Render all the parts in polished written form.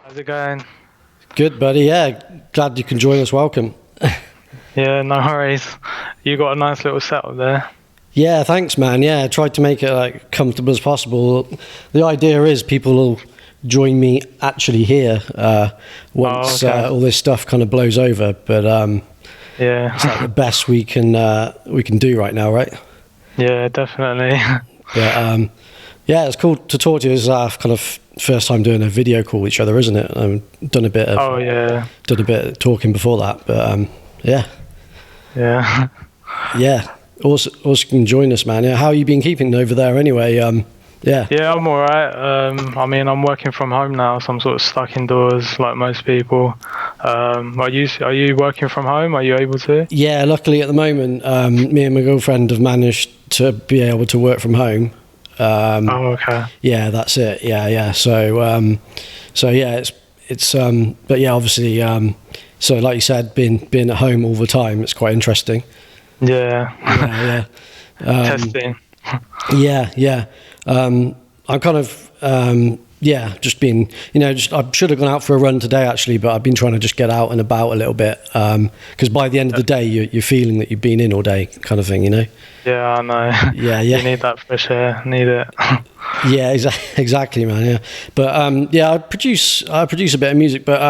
How's it going? Good, buddy. Yeah, glad you can join us. Welcome. Yeah, no worries. You got a nice little setup there. Yeah, thanks, man. Yeah, I tried to make it like comfortable as possible. The idea is people will join me actually here once all this stuff kind of blows over. But yeah, it's like the best we can do right now, right? Yeah, definitely. But yeah, it's cool to talk to you. It's kind of first time doing a video call with each other, isn't it? I've done a bit of done a bit of talking before that, but yeah. Also can join us, man. Yeah, how you been keeping over there anyway? Yeah, I'm all right. I mean, I'm working from home now, so I'm sort of stuck indoors like most people. Are you working from home? Are you able to? Yeah, luckily at the moment, me and my girlfriend have managed to be able to work from home. Okay. Yeah, that's it. Yeah. So yeah, it's but yeah, obviously, so like you said, being at home all the time, it's quite interesting. Yeah. Testing. Yeah. I'm kind of just been, I should have gone out for a run today actually, but I've been trying to just get out and about a little bit because by the end of the day, you're feeling that you've been in all day, kind of thing, you know. Yeah, I know. Yeah. You need that fresh air. Need it. Yeah, exactly, man. Yeah, but I produce a bit of music, but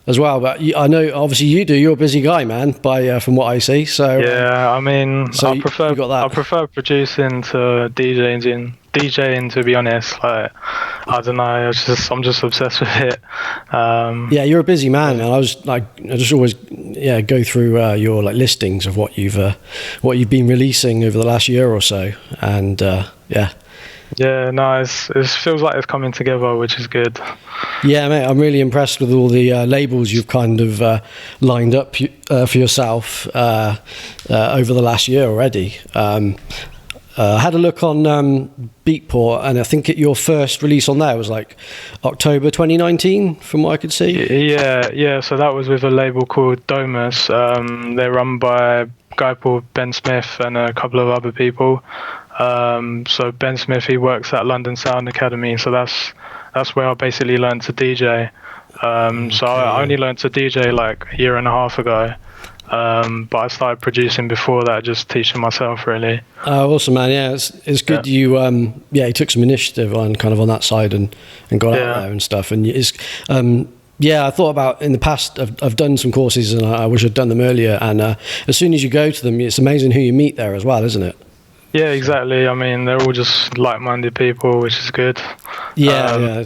as well. But I know, obviously, you do. You're a busy guy, man. From what I see. So yeah, I mean, so I prefer producing to DJing, to be honest. Like, I don't know. I'm just obsessed with it. Yeah, you're a busy man, and I just always go through your like listings of what you've been releasing over the last year or so, and yeah. Yeah, no, it feels like it's coming together, which is good. Yeah, mate, I'm really impressed with all the labels you've kind of lined up for yourself over the last year already. I had a look on Beatport, and I think your first release on there was like October 2019, from what I could see. Yeah. So that was with a label called Domus. They're run by a guy called Ben Smith and a couple of other people. So Ben Smith, he works at London Sound Academy, so that's where I basically learned to DJ. So I only learned to DJ like a year and a half ago, but I started producing before that, just teaching myself really. Awesome, man. Yeah, it's good. Yeah. You took some initiative on that side and got out there and stuff. And it's I thought about in the past. I've done some courses, and I wish I'd done them earlier. And as soon as you go to them, it's amazing who you meet there as well, isn't it? Yeah, exactly. I mean, they're all just like-minded people, which is good. Yeah.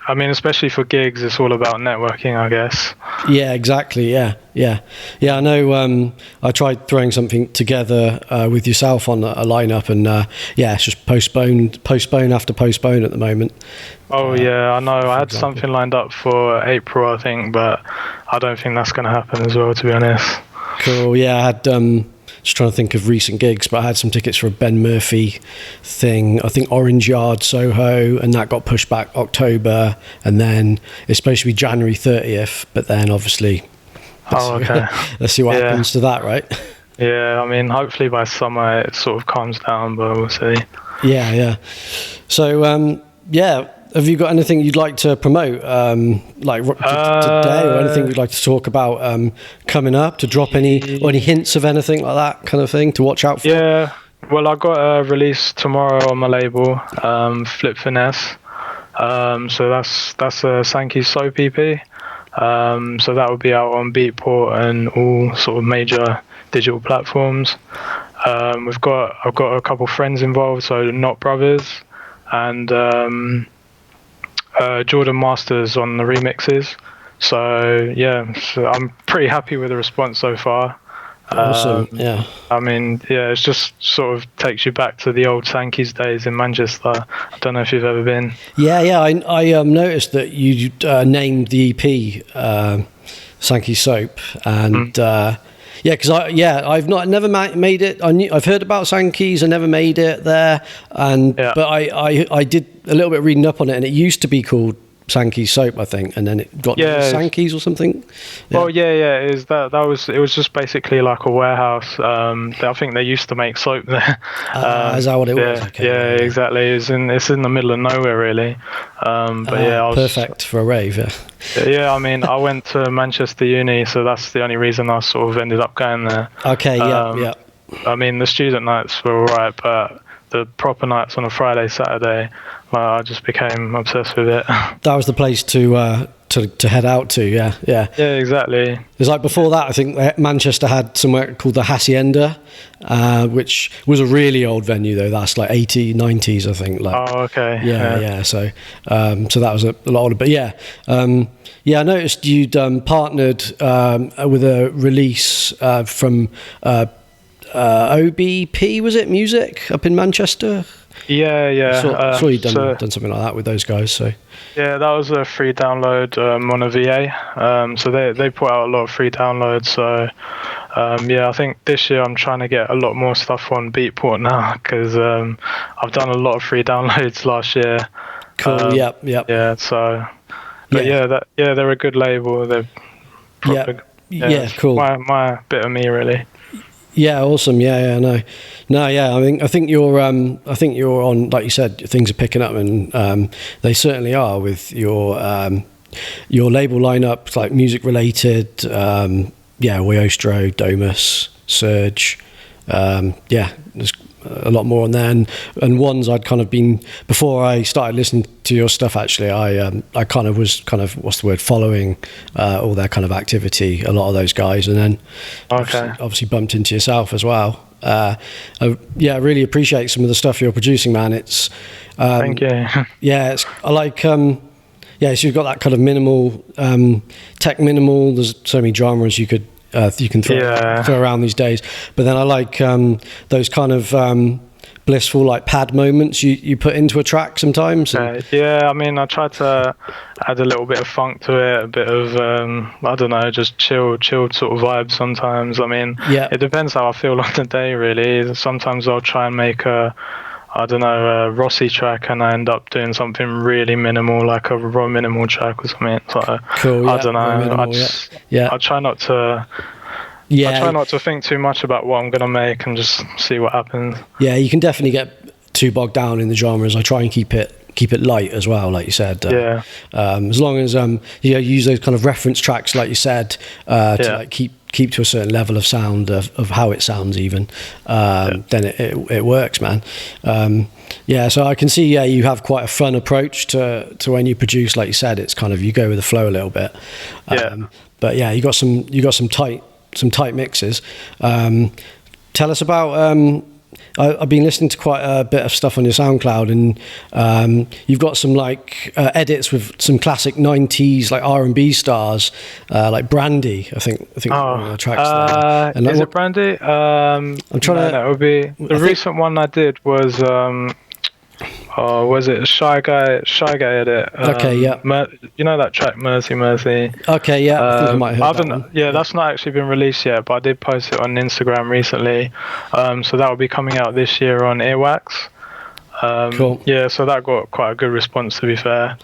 I mean, especially for gigs, it's all about networking, I guess. Yeah, exactly. Yeah. I know. I tried throwing something together with yourself on a lineup, and it's just postpone after postpone at the moment. Oh yeah, I know. I had something lined up for April, I think, but I don't think that's going to happen as well, to be honest. Cool. Yeah, I had. Just trying to think of recent gigs, but I had some tickets for a Ben Murphy thing, I think Orange Yard, Soho, and that got pushed back October, and then it's supposed to be January 30th, but then obviously let's see what happens to that, right? Yeah, I mean, hopefully by summer it sort of calms down, but we'll see. Yeah. So, have you got anything you'd like to promote, like today, or anything you'd like to talk about coming up? To drop any hints of anything like that kind of thing to watch out for? Yeah, well, I got a release tomorrow on my label, Flip Finesse. So that's a Sankey Soap EP. So that will be out on Beatport and all sort of major digital platforms. I've got a couple friends involved, so Not Brothers and Jordan Masters on the remixes. So I'm pretty happy with the response so far. Awesome. Yeah. I mean, it just sort of takes you back to the old Sankey's days in Manchester. I don't know if you've ever been. Yeah. I noticed that you named the EP Sankey Soap, and because I've never made it. I've heard about Sankey's. I never made it there, but I did a little bit of reading up on it, and it used to be called Sankey's Soap, I think, and then it got Sankey's or something. Well, it was just basically like a warehouse. I think they used to make soap there. Is that what it was? Okay, exactly. It's in the middle of nowhere, really. I was perfect for a rave. Yeah, I mean, I went to Manchester Uni, so that's the only reason I sort of ended up going there. Okay, yeah. I mean, the student nights were alright, but the proper nights on a Friday, Saturday, I just became obsessed with it. That was the place to head out to, yeah. Yeah, exactly. It's like before that, I think Manchester had somewhere called the Hacienda, which was a really old venue, though. That's like 80s, 90s, I think. Like, oh, okay. Yeah. So that was a lot older. But yeah, I noticed you'd partnered with a release from OBP, was it, Music, up in Manchester? Yeah. Saw you'd done something like that with those guys. So yeah, that was a free download on a VA. So they put out a lot of free downloads. So I think this year I'm trying to get a lot more stuff on Beatport now, because I've done a lot of free downloads last year. Cool. Yep. Yeah. So, but they're a good label. They're proper, cool. My bit of me, really. Yeah, awesome. Yeah, no. I think you're on, like you said, things are picking up, and they certainly are with your label lineup, like music related. Weostro, Domus, Surge. There's a lot more on there, and ones I'd kind of been before I started listening to your stuff. Actually, I kind of was following all their kind of activity, a lot of those guys, and then obviously bumped into yourself as well. I really appreciate some of the stuff you're producing, man. It's thank you. I like so you've got that kind of minimal, tech minimal. There's so many genres you can throw around these days, but then I like those kind of blissful, like pad moments you put into a track sometimes. I mean, I try to add a little bit of funk to it, a bit of I don't know, just chilled sort of vibe sometimes. I mean, it depends how I feel on the day, really. Sometimes I'll try and make a Rossi track, and I end up doing something really minimal, like a raw minimal track or something. So cool, I don't know. Minimal, I try not to. I try not to think too much about what I'm gonna make and just see what happens. Yeah, you can definitely get too bogged down in the genres. I try and keep it light as well, like you said. As long as you use those kind of reference tracks, like you said, to like keep to a certain level of sound of how it sounds, even then it works, man. So I can see you have quite a fun approach to when you produce. Like you said, it's kind of you go with the flow a little bit. But you got some tight mixes. Tell us about I've been listening to quite a bit of stuff on your SoundCloud, and you've got some like edits with some classic 90s like R&B stars, like Brandy. I think one of the tracks there. And is it Brandy? I'm trying to. That would be the recent one I did was. Was it Shy Guy edit? Okay, yeah. You know that track Mercy Mercy? Okay, yeah. I think I might have heard that one. Yeah, that's not actually been released yet, but I did post it on Instagram recently. So that will be coming out this year on Earwax. Cool. Yeah, so that got quite a good response, to be fair.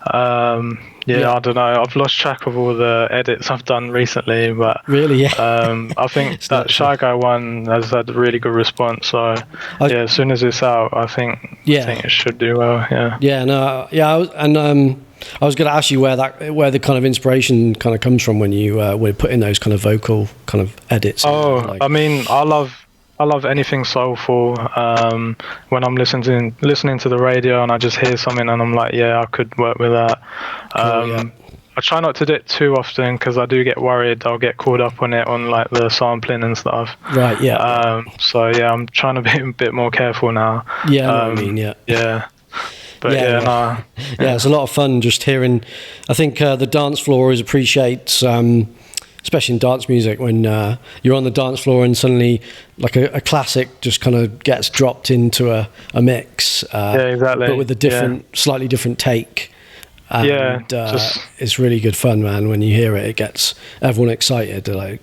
I don't know. I've lost track of all the edits I've done recently, but really, I think that Shy Guy one has had a really good response. So as soon as it's out, I think it should do well. I was going to ask you where the kind of inspiration kind of comes from when you were putting those kind of vocal kind of edits. I mean, I love anything soulful. When I'm listening to the radio and I just hear something and I'm like, I could work with that. I try not to do it too often because I do get worried I'll get caught up on it on like the sampling and stuff. Right. Yeah. I'm trying to be a bit more careful now. Yeah. I mean, yeah. Yeah. But it's a lot of fun just hearing. I think the dance floor always appreciates. Especially in dance music, when you're on the dance floor and suddenly like a classic just kind of gets dropped into a mix, exactly, but with a slightly different take. And, it's really good fun, man. When you hear it, it gets everyone excited. Like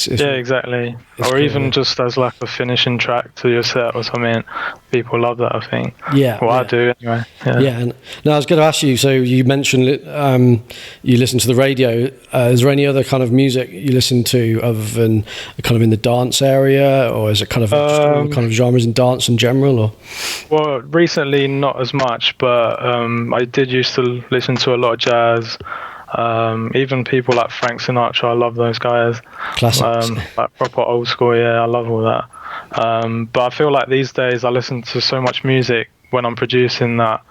Yeah, exactly. Or cool, even yeah. just as like a finishing track to your set or something. People love that, I think. Yeah, Well, yeah. I do anyway. Yeah. Yeah, and now I was going to ask you. So you mentioned you listen to the radio. Is there any other kind of music you listen to other than kind of in the dance area, or is it kind of just all kind of genres in dance in general? Or Well, recently not as much, but I did used to listen to a lot of jazz. Even people like Frank Sinatra, I love those guys. classics? Like proper old school, yeah, I love all that. But I feel like these days I listen to so much music when I'm producing that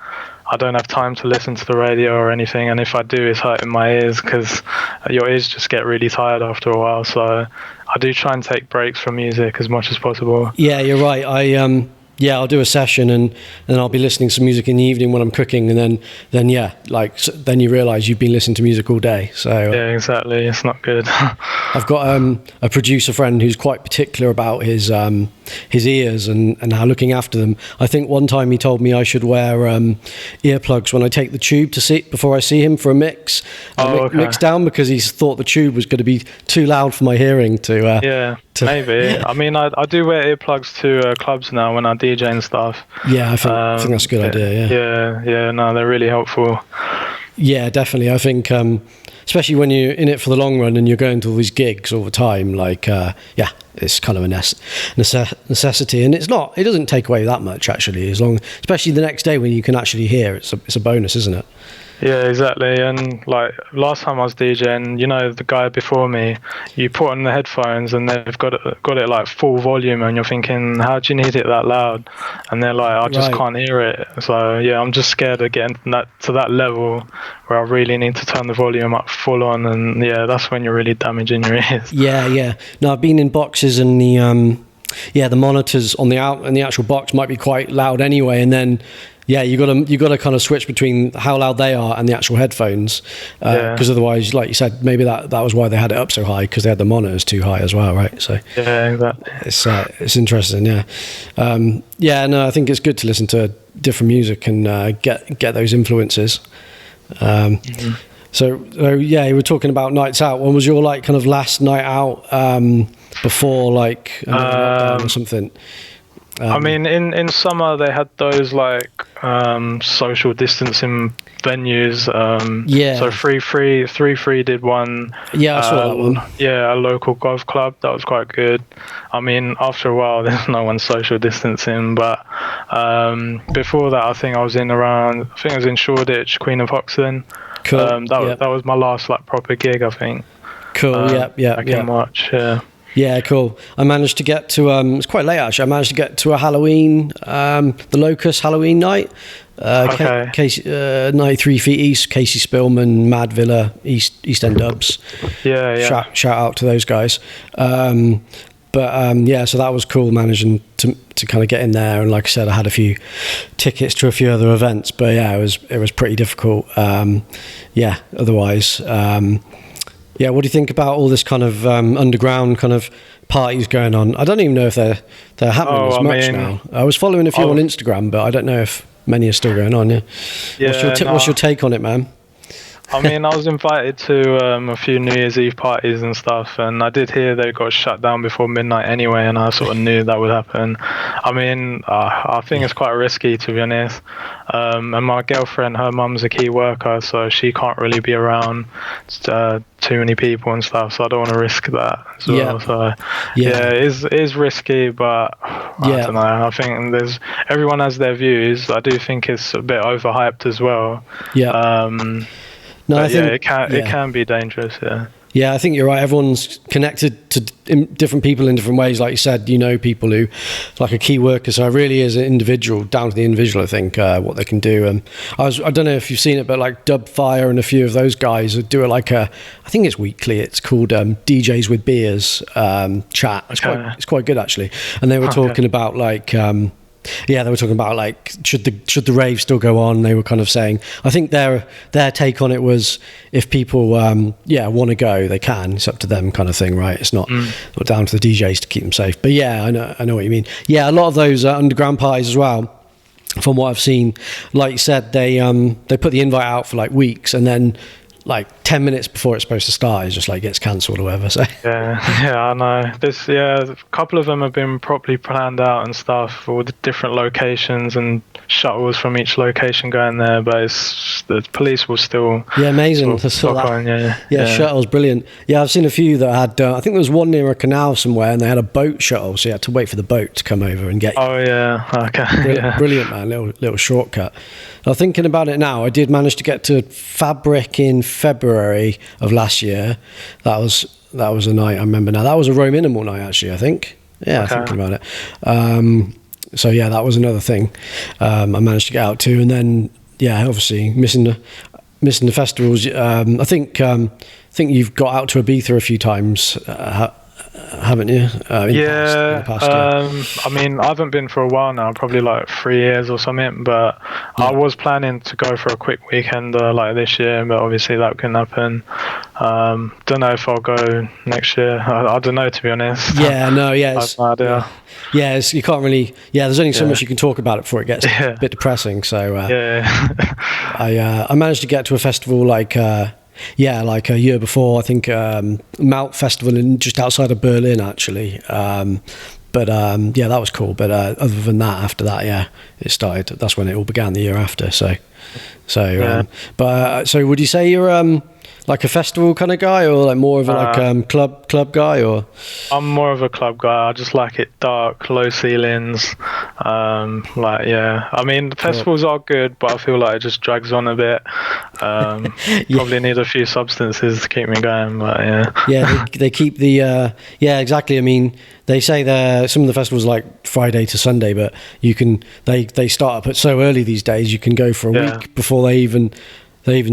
I don't have time to listen to the radio or anything, and if I do, it's hurting my ears because your ears just get really tired after a while. So I do try and take breaks from music as much as possible. Yeah, you're right. I'll do a session and I'll be listening to some music in the evening when I'm cooking, and then then you realise you've been listening to music all day. So yeah, exactly. It's not good. I've got a producer friend who's quite particular about his ears and how looking after them. I think one time he told me I should wear earplugs when I take the tube before I see him for a mix down, because he thought the tube was going to be too loud for my hearing to. Maybe. I mean, I do wear earplugs to clubs now when I DJ and stuff. Yeah, I think that's a good idea. Yeah. No, they're really helpful. Yeah, definitely. I think, especially when you're in it for the long run and you're going to all these gigs all the time, it's kind of a necessity, and it doesn't take away that much actually, especially the next day when you can actually hear. It's a bonus, isn't it? Yeah, exactly. And like last time I was DJing, the guy before me, you put on the headphones and they've got it like full volume, and you're thinking, how do you need it that loud? And they're like, I just can't hear it. So yeah, I'm just scared of getting to that level where I really need to turn the volume up full on, and yeah, that's when you're really damaging your ears. Yeah. No, I've been in boxes and the monitors on the actual box might be quite loud anyway, and then you got to kind of switch between how loud they are and the actual headphones, because otherwise, like you said, maybe that was why they had it up so high, because they had the monitors too high as well, right? So yeah, exactly. It's interesting, yeah. No, I think it's good to listen to different music and get those influences. So you were talking about nights out. When was your like kind of last night out before like lockdown or something? I mean, in summer they had those like social distancing venues. So 3-3 did one. Yeah, I saw that one. Yeah, a local golf club. That was quite good. I mean, after a while, there's no one social distancing. But before that, I think I was in Shoreditch, Queen of Hoxton. Cool. That was my last like proper gig, I think. Cool. Back in March. Yeah. Yeah, cool. I managed to get to, it's quite late actually, I managed to get to a Halloween, the Locust Halloween night. Casey, 93 Feet East, Casey Spillman, Mad Villa, East End Dubs. Yeah. Shout out to those guys. So that was cool, managing to kind of get in there. And like I said, I had a few tickets to a few other events, but yeah, it was pretty difficult. Otherwise, what do you think about all this kind of underground kind of parties going on? I don't even know if they're happening as much now. I was following a few on Instagram, but I don't know if many are still going on. What's your take on it, man? I mean, I was invited to a few New Year's Eve parties and stuff, and I did hear they got shut down before midnight anyway, and I sort of knew that would happen. I mean, I think it's quite risky, to be honest. And my girlfriend, her mum's a key worker, so she can't really be around too many people and stuff, so I don't want to risk that as well. So it is risky, but I don't know. I think everyone has their views. I do think it's a bit overhyped as well. It can be dangerous. Yeah, I think you're right. Everyone's connected to different people in different ways. Like you said, people who, like a key worker, so it really is an individual, down to the individual, I think, what they can do. And I don't know if you've seen it, but like Dubfire and a few of those guys do it like I think it's weekly. It's called DJs with Beers chat. It's quite good, actually. And they were talking about like... they were talking about like should the rave still go on. They were kind of saying, I think their take on it was, if people want to go, they can. It's up to them, kind of thing, right? It's not down to the DJs to keep them safe. But I know what you mean. Yeah, a lot of those underground parties as well, from what I've seen, like you said, they put the invite out for like weeks, and then like 10 minutes before it's supposed to start, it just like gets cancelled or whatever. So yeah, I know. A couple of them have been properly planned out and stuff, all the different locations and shuttles from each location going there. But the police will still amazing. Sort of on, shuttle's brilliant. Yeah, I've seen a few that had. I think there was one near a canal somewhere, and they had a boat shuttle, so you had to wait for the boat to come over and get you. Oh yeah, okay. Brilliant, man. Little shortcut. Now, thinking about it now, I did manage to get to Fabric in February of last year. That was a night I remember now. That was a Rome Minimal night, actually, I think. Yeah, okay. Thinking about it. So yeah, that was another thing I managed to get out to, and then obviously missing the festivals. I think you've got out to Ibiza a few times. Haven't you? In the past, I mean, I haven't been for a while now, probably like 3 years or something, but I was planning to go for a quick weekend like this year, but obviously that couldn't happen. Don't know if I'll go next year. I don't know, to be honest. Yeah, no, yeah. I have no idea. Yeah, you can't really. Yeah, there's only so much you can talk about it before it gets a bit depressing. So I managed to get to a festival like a year before. I think Mount Festival just outside of Berlin, actually. But that was cool. But other than that, after that, it started. That's when it all began, the year after. So would you say you're like a festival kind of guy, or like more of a club guy, or? I'm more of a club guy. I just like it dark, low ceilings. I mean, the festivals are good, but I feel like it just drags on a bit. Probably need a few substances to keep me going, but they keep the exactly. I mean, they say some of the festivals are like Friday to Sunday, but they start up at so early these days. You can go for a week before they even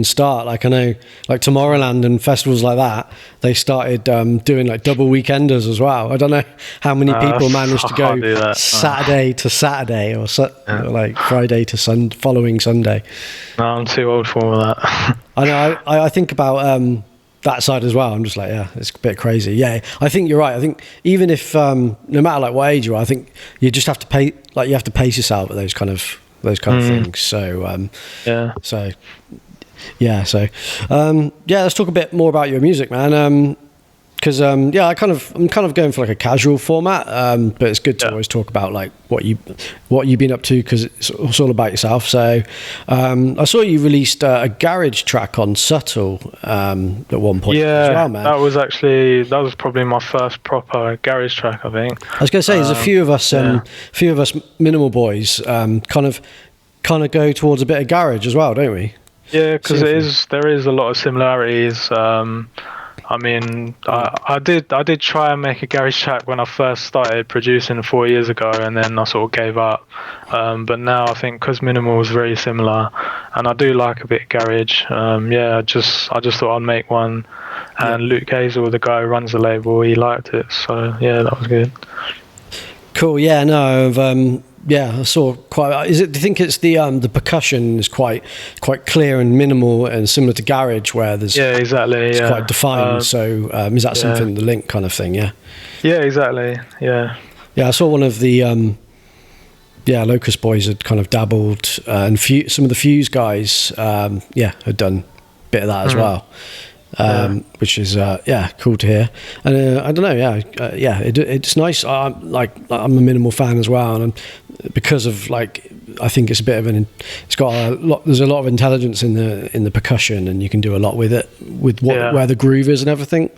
start. Like I know, like Tomorrowland and festivals like that, they started doing like double weekenders as well. I don't know how many people managed to go Saturday to Saturday or like Friday to following Sunday. No, I'm too old for all that. I know. I think about that side as well. I'm just like, it's a bit crazy. Yeah, I think you're right. I think even if no matter like what age you are, I think you just have to you have to pace yourself at those kind of things. So let's talk a bit more about your music, man. Because I'm kind of going for like a casual format, but it's good to always talk about like what you've been up to, because it's all about yourself. So I saw you released a garage track on Subtle at one point as well, man. that was probably my first proper garage track, I think. I was going to say, there's a few of us minimal boys kind of go towards a bit of garage as well, don't we? Yeah, because there is a lot of similarities. I mean, I did try and make a garage track when I first started producing 4 years ago, and then I sort of gave up. But now I think because minimal is very similar, and I do like a bit of garage. I just thought I'd make one, and Luke Hazel, the guy who runs the label, he liked it. So that was good. Cool. Yeah. No. I saw quite. Do you think it's the percussion is quite clear and minimal and similar to garage, where there's exactly. It's quite defined. So is that something, the link kind of thing? Yeah. Yeah, exactly. Yeah. Yeah, I saw one of the Locust Boys had kind of dabbled, and some of the Fuse guys had done a bit of that as well. Which is cool to hear. And I don't know, it's nice. I'm a minimal fan as well, and because of like, I think it's a bit of it's got a lot. There's a lot of intelligence in the percussion, and you can do a lot with it, where the groove is and everything.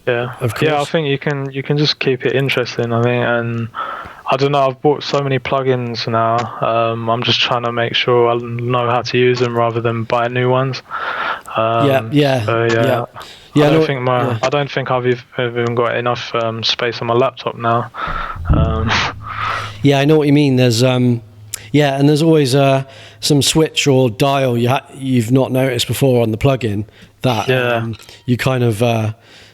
Yeah, of course. Yeah, I think you can just keep it interesting, I think, and I don't know, I've bought so many plugins now. I'm just trying to make sure I know how to use them rather than buy new ones. I don't think I've even got enough space on my laptop now. I know what you mean. There's and there's always some switch or dial you've not noticed before on the plugin that you kind of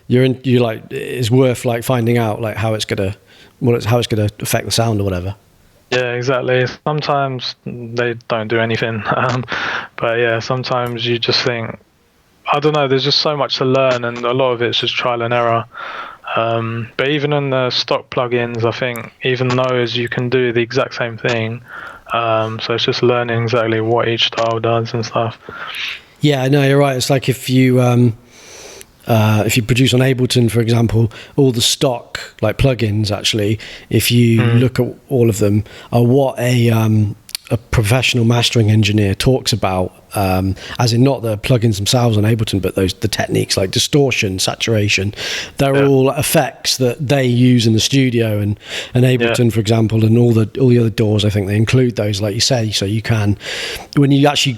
you like, it's worth like finding out like how it's gonna affect the sound or whatever. Yeah, exactly. Sometimes they don't do anything, but sometimes you just think, I don't know, there's just so much to learn, and a lot of it's just trial and error. But even in the stock plugins, I think even those you can do the exact same thing. So it's just learning exactly what each style does and stuff. Yeah, no, you're right. It's like if you produce on Ableton, for example, all the stock like plugins, actually, if you look at all of them, are what a professional mastering engineer talks about, as in not the plugins themselves on Ableton, but the techniques like distortion, saturation. They're all effects that they use in the studio, and Ableton, for example, and all the other DAWs, I think they include those, like you say, so you can, when you actually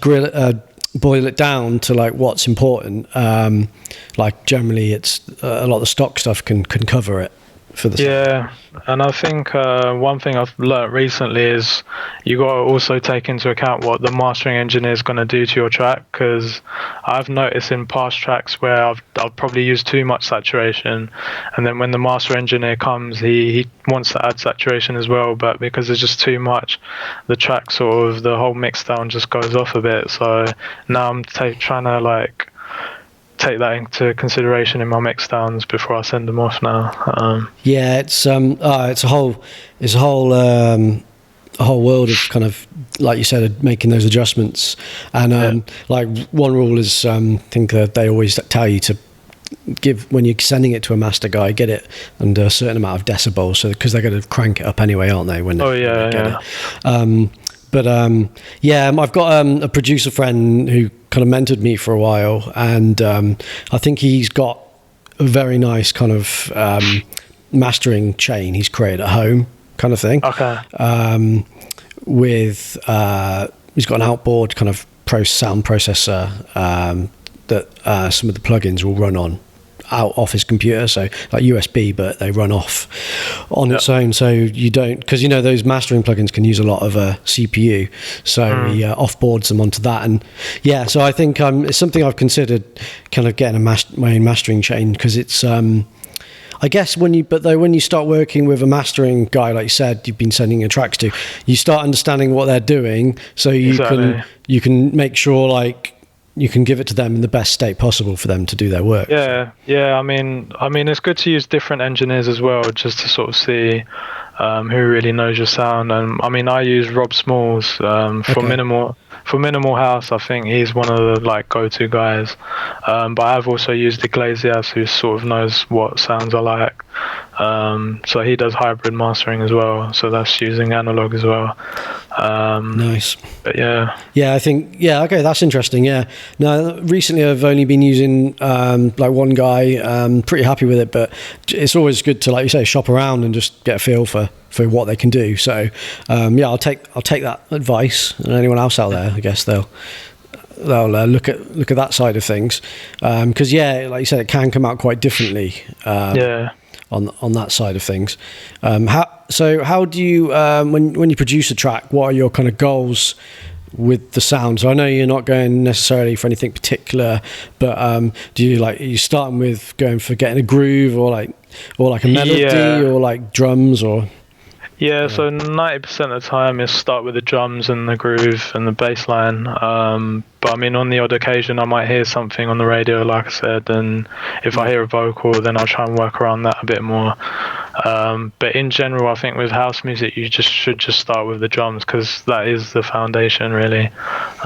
boil it down to like what's important, like generally it's a lot of the stock stuff can cover it for the Yeah, and I think one thing I've learnt recently is you got to also take into account what the mastering engineer is going to do to your track, because I've noticed in past tracks where I've probably used too much saturation, and then when the master engineer comes, he wants to add saturation as well, but because there's just too much, the track sort of, the whole mix down just goes off a bit. So now I'm trying to like take that into consideration in my mix downs before I send them off now. Yeah, it's a whole world of kind of, like you said, making those adjustments. And like one rule is, I think they always tell you to give, when you're sending it to a master guy, get it under a certain amount of decibels, so because they're going to crank it up anyway, aren't they? When they get it. But I've got a producer friend who kind of mentored me for a while, and I think he's got a very nice kind of mastering chain he's created at home, kind of thing. Okay. With he's got an outboard kind of sound processor that some of the plugins will run on out off his computer, so like USB, but they run off on its own, so you don't, because those mastering plugins can use a lot of CPU, so he offboards them onto that. And so I think it's something I've considered, kind of getting my own mastering chain, because it's I guess when you start working with a mastering guy, like you said, you've been sending your tracks to, you start understanding what they're doing, so you can make sure like you can give it to them in the best state possible for them to do their work. Yeah. I mean, it's good to use different engineers as well, just to sort of see who really knows your sound. And I mean, I use Rob Smalls for minimal house. I think he's one of the like go-to guys. But I've also used Iglesias, who sort of knows what sounds I like. So he does hybrid mastering as well. So that's using analog as well. Nice. But yeah, I think okay, that's interesting. No, recently I've only been using like one guy. Pretty happy with it, but it's always good to, like you say, shop around and just get a feel for what they can do. So I'll take that advice, and anyone else out there, I guess they'll look at that side of things, because like you said, it can come out quite differently. On that side of things. How do you when you produce a track, what are your kind of goals with the sound? So I know you're not going necessarily for anything particular, but are you starting with going for getting a groove, or like a melody, or like drums, or? Yeah, so 90% of the time is start with the drums and the groove and the bass line. But I mean, on the odd occasion, I might hear something on the radio, like I said, and if I hear a vocal, then I'll try and work around that a bit more. But in general, I think with house music, you should start with the drums, because that is the foundation, really.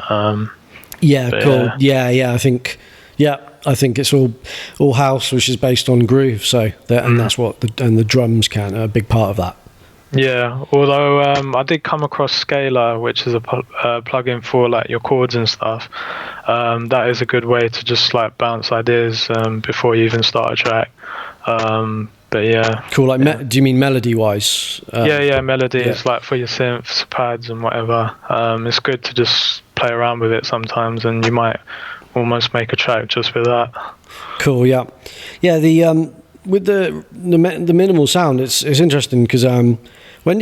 Cool. I think it's all house, which is based on groove. So and that's what the drums are a big part of that. Yeah, although I did come across Scalar, which is a plugin for like your chords and stuff. That is a good way to just like bounce ideas before you even start a track. But yeah. Cool. Like, do you mean melody wise? Melody is like for your synths, pads, and whatever. It's good to just play around with it sometimes, and you might almost make a track just with that. Cool. Yeah. With the minimal sound, it's interesting, because when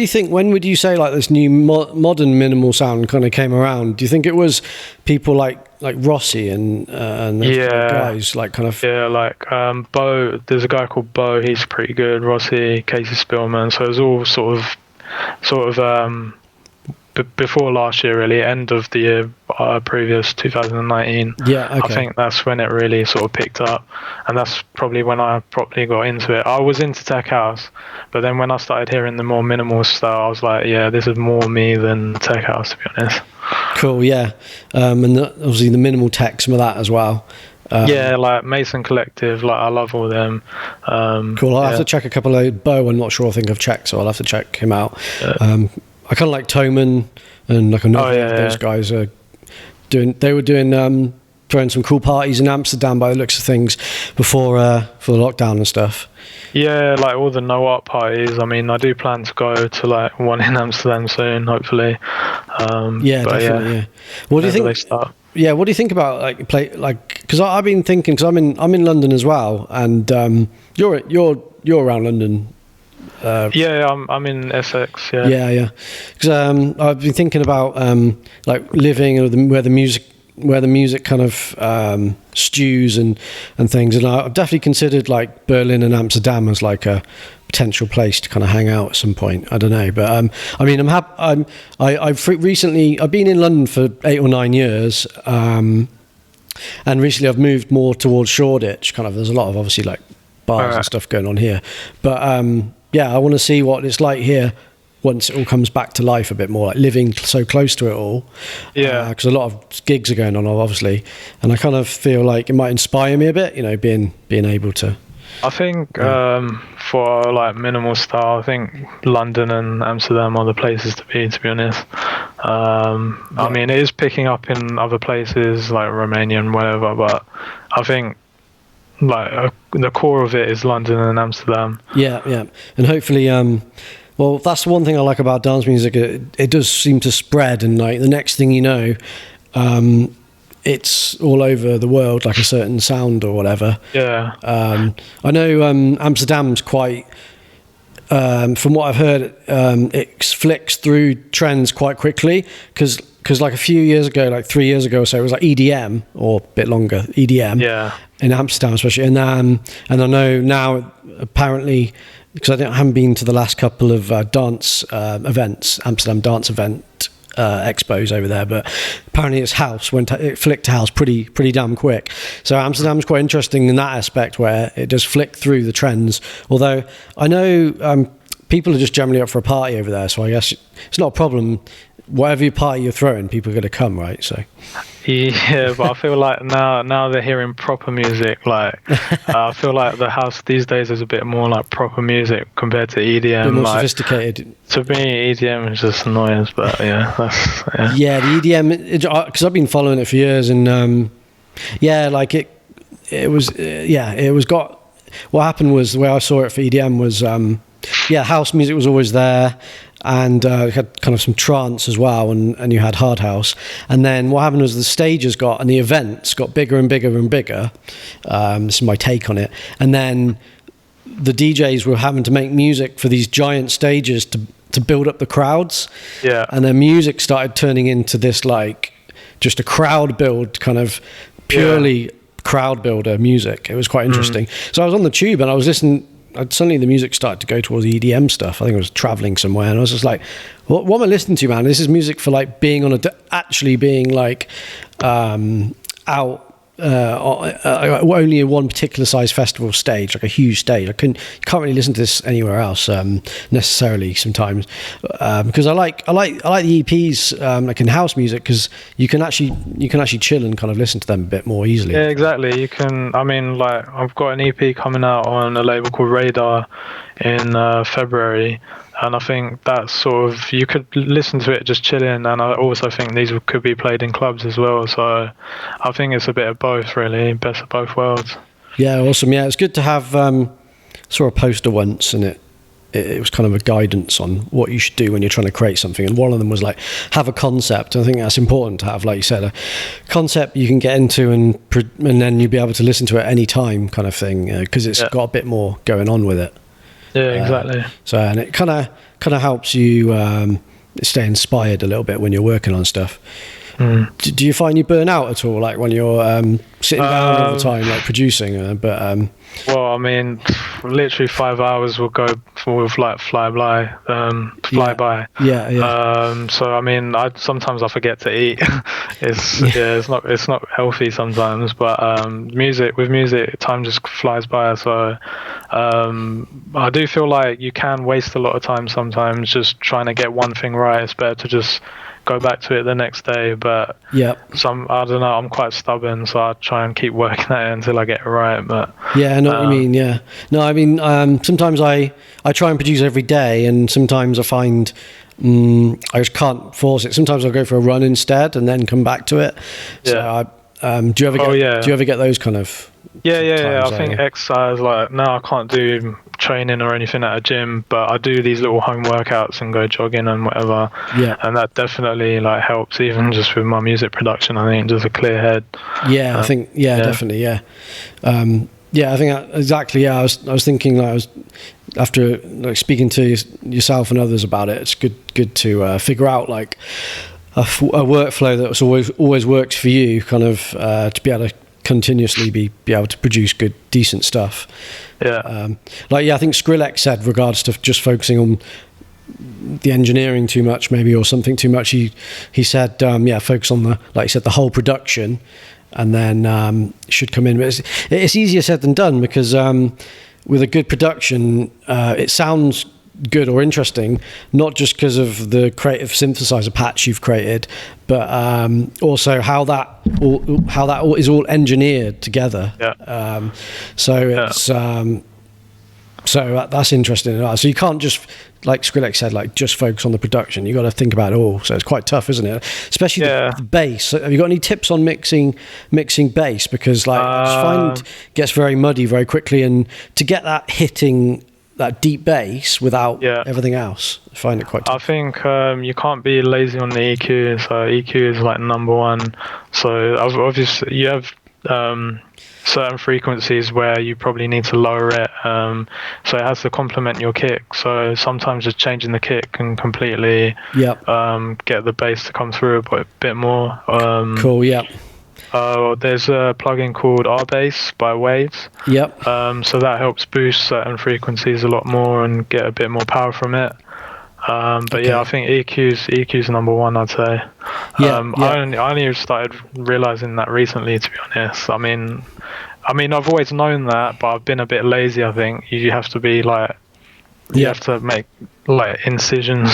would you say like this new modern minimal sound kind of came around? Do you think it was people like Rossi and those guys, like kind of like Bo? There's a guy called Bo. He's pretty good. Rossi, Casey Spillman. So it was all sort of before last year, really, end of the year previous, 2019. I think that's when it really sort of picked up, and that's probably when I properly got into it. I was into tech house, but then when I started hearing the more minimal style, I was like, this is more me than tech house, to be honest. Cool, yeah. And obviously the minimal tech, some of that as well. Yeah, like Mason Collective, like I love all them. Cool. I'll have to check a couple of Bo. I'm not sure. I think I've checked, so I'll have to check him out. I kind of like Toman and like another those guys are doing. They were doing throwing some cool parties in Amsterdam by the looks of things before for the lockdown and stuff. Yeah, like all the no art parties. I mean, I do plan to go to like one in Amsterdam soon, hopefully. Yeah, definitely. Yeah. What do you think? They start. Yeah, what do you think about because I've been thinking, because I'm in London as well, and you're around London. Yeah, I'm in Essex. Yeah. Yeah. Because I've been thinking about like living where the music kind of stews and things, and I've definitely considered like Berlin and Amsterdam as like a potential place to kind of hang out at some point. I don't know, but I mean, I've been in London for 8 or 9 years, and recently I've moved more towards Shoreditch. Kind of, there's a lot of obviously like bars and stuff going on here, but yeah, I want to see what it's like here once it all comes back to life a bit more, like living so close to it all. Yeah, because a lot of gigs are going on, obviously, and I kind of feel like it might inspire me a bit, you know, being able to. I think for like minimal style, I think London and Amsterdam are the places to be honest. I mean, it is picking up in other places like Romania and whatever, but I think like the core of it is London and Amsterdam. Yeah, and hopefully, well, that's the one thing I like about dance music. It does seem to spread, and like the next thing you know, it's all over the world, like a certain sound or whatever. Yeah. I know Amsterdam's quite, from what I've heard, it flicks through trends quite quickly, because like a few years ago, like 3 years ago or so, it was like EDM, or a bit longer, EDM. Yeah. In Amsterdam especially. And I know now, apparently, because I haven't been to the last couple of dance events, Amsterdam dance event expos over there, but apparently it flicked to house pretty damn quick. So Amsterdam's quite interesting in that aspect, where it does flick through the trends. Although I know people are just generally up for a party over there, so I guess it's not a problem. Whatever party you're throwing, people are going to come, right? So yeah, but I feel like now they're hearing proper music. Like I feel like the house these days is a bit more like proper music compared to EDM. A bit more like, sophisticated. To me, EDM is just noise, but yeah, yeah, the EDM, because I've been following it for years, and yeah, like it was got. What happened was, the way I saw it for EDM was, house music was always there, and it had kind of some trance as well, and you had hard house. And then what happened was the stages and the events got bigger and bigger and bigger. This is my take on it. And then the DJs were having to make music for these giant stages to build up the crowds. Yeah. And their music started turning into this like just a crowd build, kind of purely crowd builder music. It was quite interesting. So I was on the tube and I was listening. Suddenly the music started to go towards EDM stuff. I think I was traveling somewhere, and I was just like, what am I listening to, man? This is music for like being on actually being like out only in one particular size festival stage, like a huge stage. You can't really listen to this anywhere else necessarily sometimes, because I like the EPs like in house music, because you can actually chill and kind of listen to them a bit more easily. Yeah, exactly. You can. I mean, like I've got an EP coming out on a label called Radar in February. And I think that's sort of, you could listen to it just chilling, and I also think these could be played in clubs as well. So I think it's a bit of both, really, best of both worlds. Yeah, awesome. Yeah, it's good to have. Saw a poster once, and it was kind of a guidance on what you should do when you're trying to create something. And one of them was like, have a concept. I think that's important to have, like you said, a concept you can get into, and then you'll be able to listen to it any time, kind of thing, because it's got a bit more going on with it. Yeah, exactly. So, and it kind of helps you stay inspired a little bit when you're working on stuff. Do you find you burn out at all, like when you're sitting down all the time, like producing? Well, I mean, literally 5 hours will go with like fly by. Yeah. So I mean, sometimes I forget to eat. it's not healthy sometimes, but music, time just flies by. So I do feel like you can waste a lot of time sometimes just trying to get one thing right. It's better to just go back to it the next day. But yeah, I don't know, I'm quite stubborn, so I try and keep working at it until I get it right. But yeah, I know what you mean. Yeah, no, I mean, sometimes I try and produce every day, and sometimes I find I just can't force it. Sometimes I'll go for a run instead and then come back to it. Yeah. So do you ever get those kind of Yeah. I think exercise, like, now I can't do training or anything at a gym, but I do these little home workouts and go jogging and whatever. Yeah. And that definitely like helps, even just with my music production. I think just a clear head. Yeah, I think definitely, yeah. I think exactly. Yeah, I was thinking, like, I was after like speaking to yourself and others about it. It's good to figure out like a workflow that's always works for you, kind of to be able to continuously be able to produce good, decent stuff. Yeah. I think Skrillex said, regards to just focusing on the engineering too much, maybe, or something too much. He said, focus on the, like you said, the whole production, and then should come in. But it's easier said than done, because with a good production, it sounds good or interesting, not just because of the creative synthesizer patch you've created, but also how that all is all engineered together. Yeah. So that's interesting. So you can't just, like Skrillex said, like just focus on the production. You got to think about it all. So it's quite tough, isn't it? Especially the bass. Have you got any tips on mixing bass? Because like I just find it gets very muddy very quickly, and to get that hitting that deep bass without everything else, I find it quite tough. I think you can't be lazy on the EQ. So EQ is like number one. So obviously you have certain frequencies where you probably need to lower it, so it has to complement your kick. So sometimes just changing the kick can completely get the bass to come through a bit more. Cool. Yeah. There's a plugin called R-Bass by Waves. Yep. So that helps boost certain frequencies a lot more and get a bit more power from it. Yeah, I think EQ's number one, I'd say. I only started realizing that recently, to be honest. I mean, I've always known that, but I've been a bit lazy. I think you have to be like, you have to make like incisions.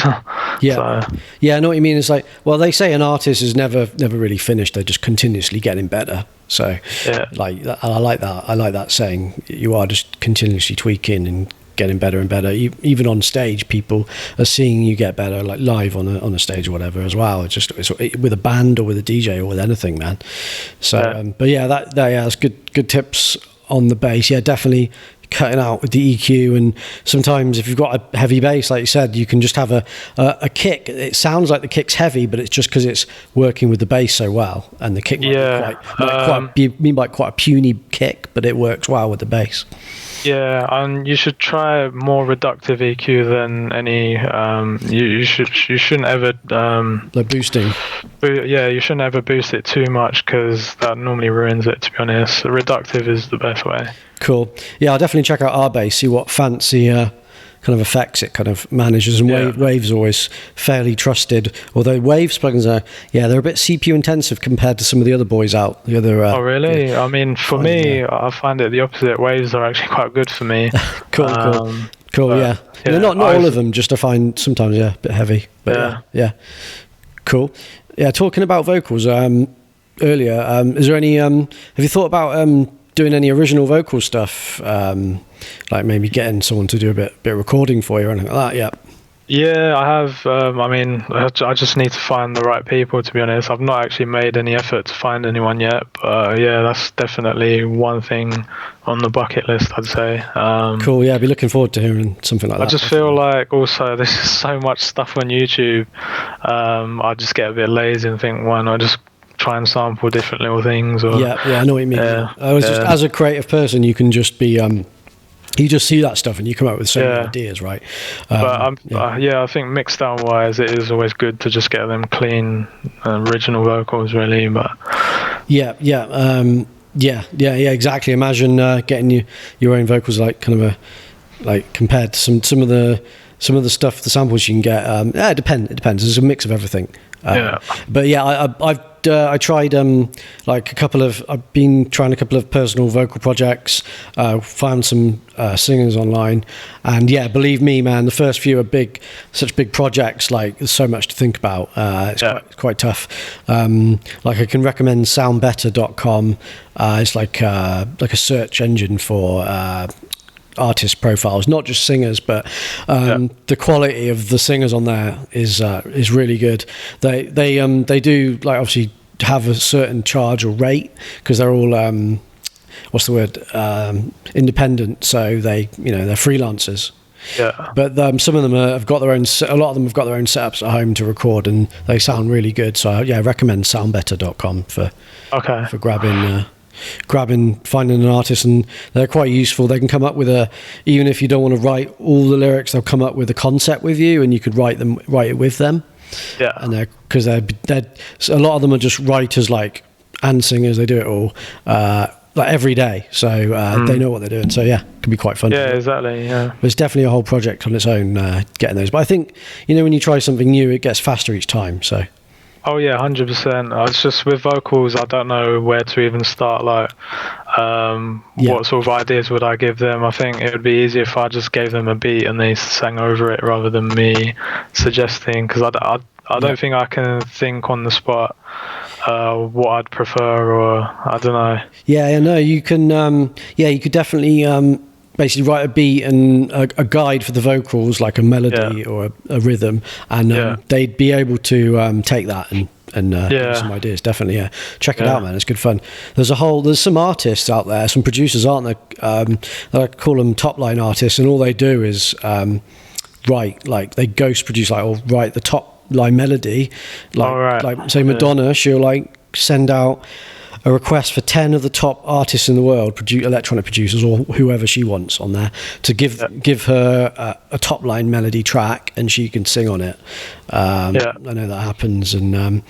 Yeah. Yeah, I know what you mean. It's like, well, they say an artist is never really finished. They're just continuously getting better. So like, I like that saying. You are just continuously tweaking and getting better and better. Even on stage, people are seeing you get better, like live on a stage or whatever as well. It's with a band or with a DJ or with anything, man. So that's good tips on the bass. Yeah, definitely cutting out with the EQ. And sometimes if you've got a heavy bass, like you said, you can just have a kick. It sounds like the kick's heavy, but it's just because it's working with the bass so well, and the kick might be quite a puny kick, but it works well with the bass. Yeah, and you should try more reductive EQ than any. You shouldn't ever like boosting. You shouldn't ever boost it too much, because that normally ruins it. To be honest, reductive is the best way. Cool. Yeah, I'll definitely check out R-Bass, see what fancy kind of effects it kind of manages. And Waves always fairly trusted. Although Waves plugins they're a bit CPU intensive compared to some of the other boys out. The other. Oh really? I mean, for me, I find it the opposite. Waves are actually quite good for me. Cool. Yeah. Not all of them. Just I find sometimes a bit heavy. But yeah. Cool. Yeah. Talking about vocals earlier, is there any? Have you thought about doing any original vocal stuff, like maybe getting someone to do a bit of recording for you or anything like that? Yeah, I have. I just need to find the right people, to be honest. I've not actually made any effort to find anyone yet, but that's definitely one thing on the bucket list, I'd say. Cool. Yeah, I'd be looking forward to hearing something like that. I just feel like also there's so much stuff on YouTube. I just get a bit lazy and think, why not just try and sample different little things? Or I know what you mean. Just as a creative person, you can just be you just see that stuff and you come up with so many ideas, right? I think mix down wise, it is always good to just get them clean original vocals, really. But exactly. Imagine getting your own vocals, like kind of like compared to some of the stuff, the samples you can get. It depends. There's a mix of everything. But I've I tried I've been trying a couple of personal vocal projects, found some singers online, and yeah, believe me, man, the first few are such big projects. Like there's so much to think about. It's quite tough. Like I can recommend soundbetter.com. It's like a search engine for artist profiles, not just singers, but the quality of the singers on there is really good. They do like obviously have a certain charge or rate because they're all independent, so they're freelancers. Yeah. But some of them have got their own. A lot of them have got their own setups at home to record, and they sound really good. So I recommend soundbetter.com for finding an artist, and they're quite useful. They can come up with even if you don't want to write all the lyrics, they'll come up with a concept with you, and you could write it with them. Yeah. And because a lot of them are just writers and singers. They do it all every day, so they know what they're doing. So yeah, it can be quite fun. Yeah, exactly. Yeah. But it's definitely a whole project on its own, getting those. But I think when you try something new, it gets faster each time. So. Oh yeah, 100%. It's just with vocals, I don't know where to even start. What sort of ideas would I give them? I think it would be easier if I just gave them a beat and they sang over it rather than me suggesting. Because I don't think I can think on the spot what I'd prefer, or I don't know. Yeah, no, you can. You could definitely. Basically write a beat and a guide for the vocals, like a melody or a rhythm, and they'd be able to take that and give you some ideas. Definitely, check it out, man. It's good fun. There's some artists out there, some producers, aren't there? I call them top line artists, and all they do is they ghost produce, or write the top line melody, say Madonna. She'll send out a request for 10 of the top artists in the world, electronic producers or whoever she wants on there, to give her a top line melody track, and she can sing on it. I know that happens, and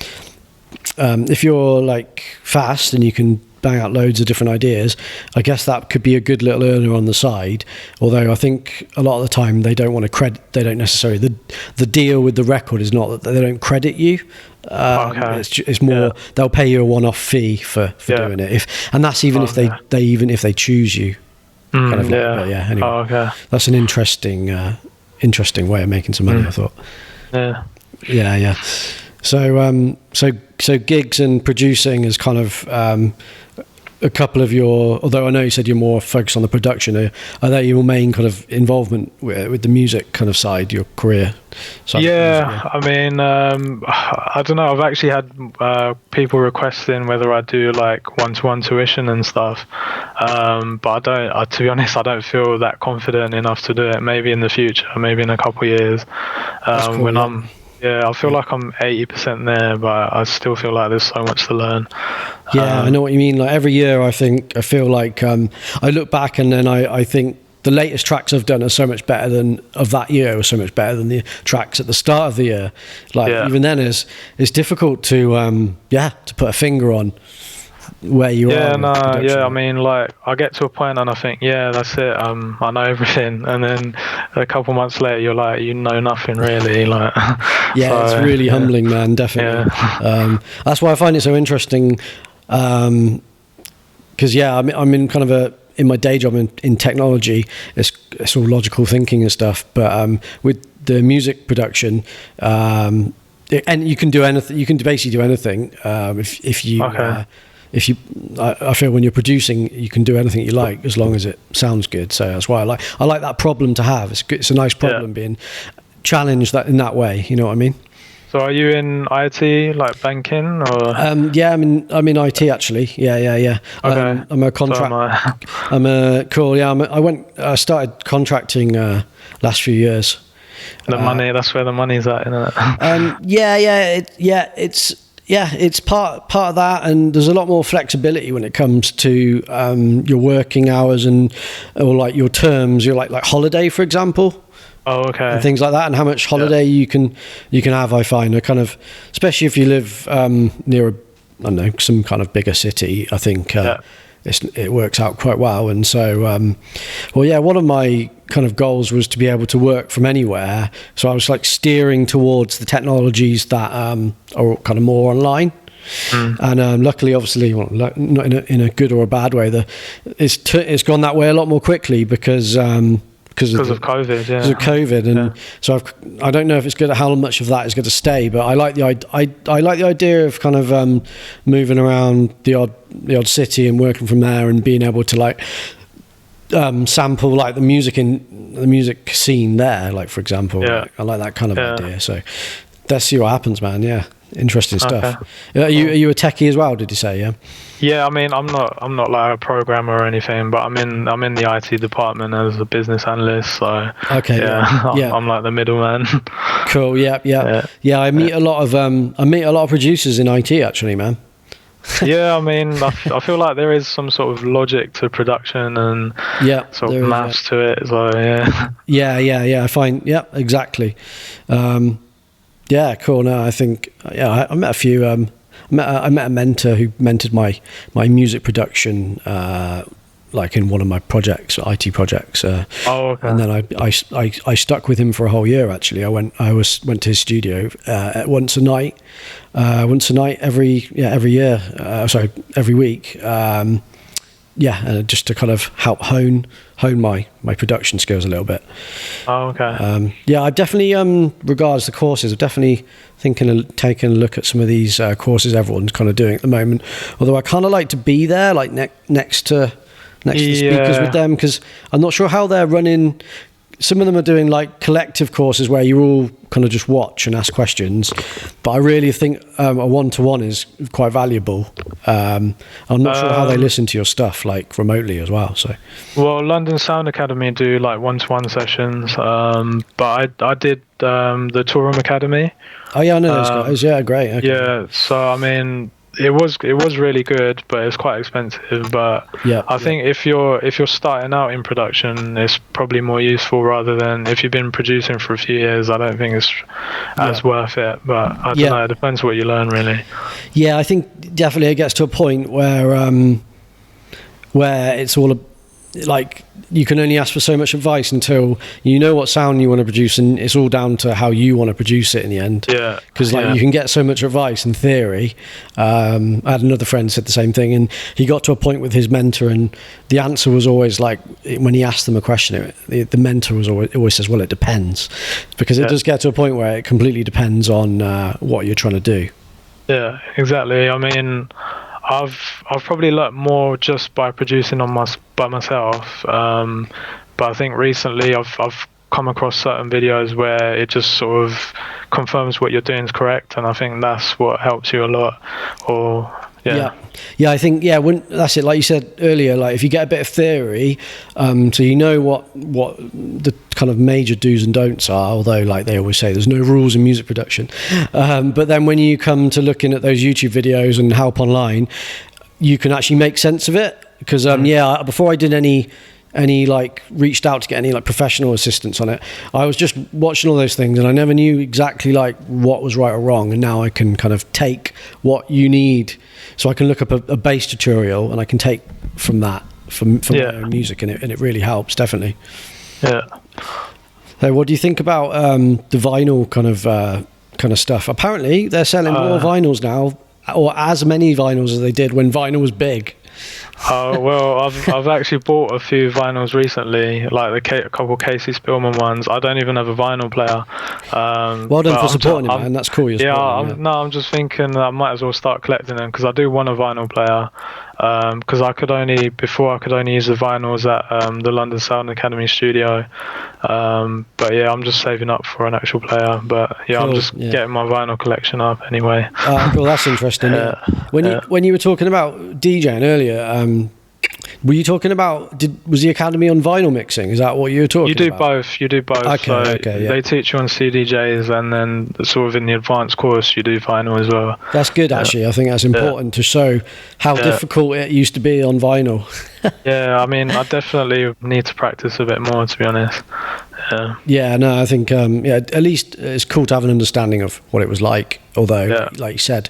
if you're fast and you can bang out loads of different ideas, I guess that could be a good little earner on the side. Although I think a lot of the time they don't want to credit. They don't necessarily. The deal with the record is not that they don't credit you. It's more they'll pay you a one-off fee for doing it. And that's even if they choose you. Anyway, that's an interesting way of making some money. I thought. Yeah. So gigs and producing is kind of a couple of your, although I know you said you're more focused on the production, are they your main kind of involvement with the music kind of side, your career side? I mean, I don't know, I've actually had people requesting whether I do one-to-one tuition and stuff, but to be honest, I don't feel that confident enough to do it. Maybe in the future, maybe in a couple of years, cool, I feel like I'm 80% there, but I still feel like there's so much to learn. I know what you mean. Every year, I feel like I look back and then I think the latest tracks I've done are so much better than the tracks at the start of the year. Even then, it's difficult to put a finger on where you are. I mean, I get to a point and I think, that's it, I know everything, and then a couple months later you're like, you know nothing really. It's really humbling, man, definitely. That's why I find it so interesting, because I'm in kind of in my day job in technology, it's all logical thinking and stuff, but with the music production, and you can do anything. You can basically do anything if you. I feel when you're producing, you can do anything you like as long as it sounds good. So that's why I like that problem to have. It's a nice problem being challenged in that way. You know what I mean? So are you in IT, banking, or? I'm in IT actually. Yeah. Okay. I'm a contract. I started contracting last few years. That's where the money's at, isn't it? It's part of that, and there's a lot more flexibility when it comes to your working hours or your terms. You're like holiday, for example. Oh, okay. And things like that, and how much holiday you can have. I find especially if you live near some kind of bigger city. I think it works out quite well. And so, one of my kind of goals was to be able to work from anywhere. So I was steering towards the technologies that are kind of more online. And luckily, obviously, well, not in a good or a bad way, it's gone that way a lot more quickly because of COVID. Yeah. Because of COVID, and so I don't know if it's good. How much of that is going to stay? But I like the idea of kind of moving around the odd city and working from there and being able to like sample like the music scene there. Like for example, I like that kind of idea. So let's see what happens, man. Yeah, interesting stuff. Okay. Are you a techie as well? Did you say? Yeah. Yeah, I mean, I'm not like a programmer or anything, but I'm in the IT department as a business analyst. So okay, I'm like the middleman. Cool. Yeah. I meet a lot of producers in IT actually, man. Yeah, I mean, I feel like there is some sort of logic to production and sort of maths to it. So yeah. I find exactly. Yeah, cool. No, I think I met a few. I met a mentor who mentored my music production, like in one of my projects, IT projects. Okay. And then I stuck with him for a whole year. Actually, I went to his studio once a night every week. Just to kind of help hone my production skills a little bit. Oh, okay. I've definitely, regards to courses, I've definitely thinking of taking a look at some of these courses everyone's kind of doing at the moment. Although I kind of like to be there, like next to the speakers with them, because I'm not sure how they're running. Some of them are doing like collective courses where you all kind of just watch and ask questions, but I really think a one-to-one is quite valuable. I'm not sure how they listen to your stuff like remotely as well. So, well, London Sound Academy do like one-to-one sessions, but I did the Tour Room Academy. Oh yeah, I know those guys. Yeah, great. Okay. Yeah, so I mean, it was really good, but it's quite expensive. But I think if you're starting out in production, it's probably more useful rather than if you've been producing for a few years. I don't think it's as worth it. But I don't know. It depends what you learn, really. Yeah, I think definitely it gets to a point where it's all like you can only ask for so much advice until you know what sound you want to produce, and it's all down to how you want to produce it in the end. Yeah, because you can get so much advice in theory. I had another friend said the same thing, and he got to a point with his mentor, and the answer was always like when he asked them a question, the mentor was always says, "Well, it depends," because it does get to a point where it completely depends on what you're trying to do. Yeah, exactly. I mean, I've probably learnt more just by producing by myself, but I think recently I've come across certain videos where it just sort of confirms what you're doing is correct, and I think that's what helps you a lot. I think that's it. Like you said earlier, like if you get a bit of theory, so you know what the kind of major do's and don'ts are. Although, like they always say, there's no rules in music production. But then when you come to looking at those YouTube videos and help online, you can actually make sense of it. Because before I did any like reached out to get any like professional assistance on it, I was just watching all those things and I never knew exactly like what was right or wrong, and now I can kind of take what you need, so I can look up a bass tutorial and I can take from that from my own music, and it really helps, definitely. So what do you think about the vinyl kind of stuff? Apparently they're selling more vinyls now, or as many vinyls as they did when vinyl was big. Oh well, I've actually bought a few vinyls recently, like a couple Casey Spillman ones. I don't even have a vinyl player. Well done for supporting him, man. That's cool. I'm just thinking that I might as well start collecting them, because I do want a vinyl player. Because I could only use the vinyls at the London Sound Academy studio. But yeah, I'm just saving up for an actual player. But yeah, cool. I'm just getting my vinyl collection up anyway. Cool, that's interesting. When you were talking about DJing earlier, were you talking about was the academy on vinyl mixing? Is that what you were talking about? You do both. Okay, They teach you on CDJs, and then sort of in the advanced course you do vinyl as well. That's good, actually. I think that's important to show how difficult it used to be on vinyl. Yeah, I mean, I definitely need to practice a bit more, to be honest. I think at least it's cool to have an understanding of what it was like, although like you said